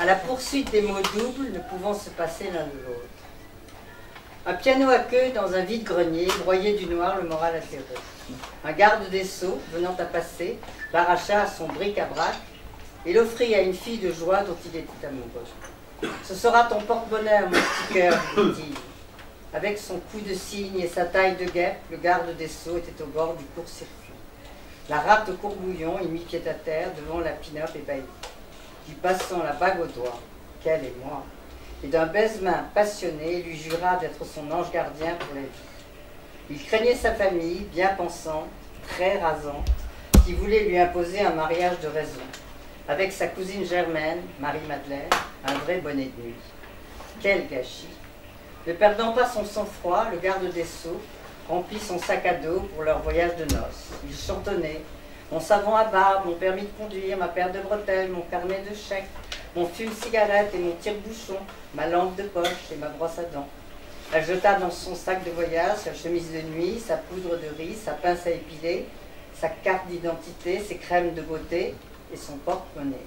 à la poursuite des mots doubles ne pouvant se passer l'un de l'autre. Un piano à queue dans un vide-grenier, broyé du noir, le moral atterré. Un garde des Sceaux, venant à passer, l'arracha à son bric-à-brac et l'offrit à une fille de joie dont il était amoureux. « Ce sera ton porte-bonheur, mon petit cœur, dit-il. » Avec son coup de cygne et sa taille de guêpe, le garde des Sceaux était au bord du court-circuit. La rate au courbouillon, il mit pied à terre devant la pin-up ébahie. Lui passant la bague au doigt, qu'elle et moi, et d'un baise-main passionné, lui jura d'être son ange gardien pour la vie. Il craignait sa famille, bien pensante, très rasante, qui voulait lui imposer un mariage de raison, avec sa cousine Germaine, Marie-Madeleine, un vrai bonnet de nuit. Quel gâchis! Ne perdant pas son sang-froid, le garde des Sceaux remplit son sac à dos pour leur voyage de noces. Il chantonnait « Mon savon à barbe, mon permis de conduire, ma paire de bretelles, mon carnet de chèques, mon fume-cigarette et mon tire-bouchon, ma lampe de poche et ma brosse à dents. » Elle jeta dans son sac de voyage sa chemise de nuit, sa poudre de riz, sa pince à épiler, sa carte d'identité, ses crèmes de beauté et son porte-monnaie.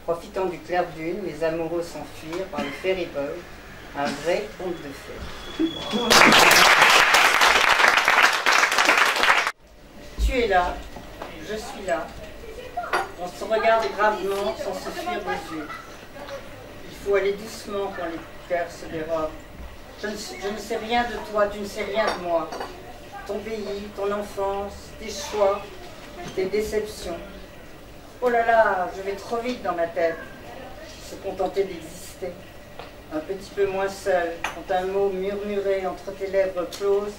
Profitant du clair de lune, les amoureux s'enfuirent par le ferry-boat, un vrai conte de fées. Tu es là, je suis là. On se regarde gravement sans se fuir des yeux. Il faut aller doucement quand les cœurs se dérobent. Je ne sais rien de toi, tu ne sais rien de moi. Ton pays, ton enfance, tes choix, tes déceptions. Oh là là, je vais trop vite dans ma tête. Se contenter d'exister. Un petit peu moins seul, quand un mot murmuré entre tes lèvres closes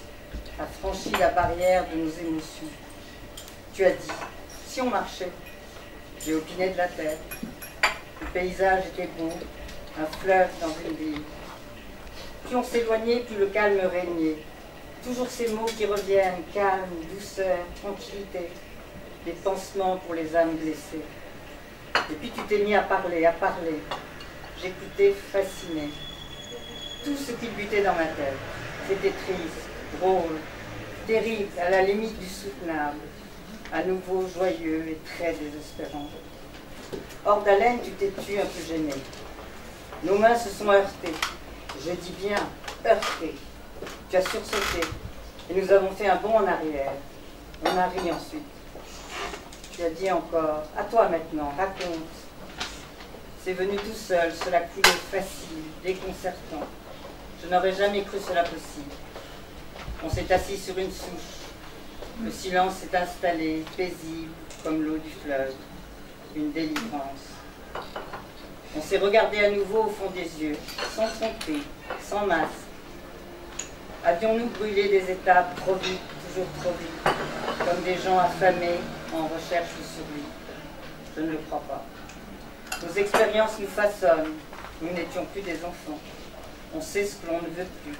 a franchi la barrière de nos émotions. Tu as dit, si on marchait. J'ai opiné de la tête. Le paysage était beau, un fleuve dans une ville. Plus on s'éloignait, plus le calme régnait. Toujours ces mots qui reviennent, calme, douceur, tranquillité, des pansements pour les âmes blessées. Et puis tu t'es mis à parler, à parler. J'écoutais fasciné. Tout ce qui butait dans ma tête, c'était triste, drôle, terrible, à la limite du soutenable, à nouveau joyeux et très désespérant. Hors d'haleine, tu t'es tu un peu gêné. Nos mains se sont heurtées. Je dis bien heurtées. Tu as sursauté et nous avons fait un bond en arrière. On a ri ensuite. Tu as dit encore, à toi maintenant, raconte. C'est venu tout seul, cela coulait facile, déconcertant. Je n'aurais jamais cru cela possible. On s'est assis sur une souche. Le silence s'est installé, paisible, comme l'eau du fleuve. Une délivrance. On s'est regardé à nouveau au fond des yeux, sans tromper, sans masque. Avions-nous brûlé des étapes trop vite, toujours trop vite, comme des gens affamés en recherche de survie? Je ne le crois pas. Nos expériences nous façonnent. Nous n'étions plus des enfants. On sait ce que l'on ne veut plus.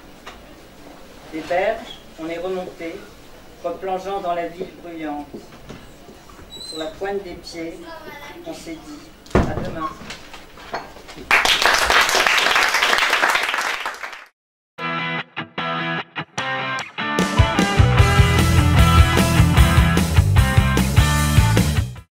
Des berges, on est remonté, replongeant dans la ville bruyante. Sur la pointe des pieds, on s'est dit, à demain.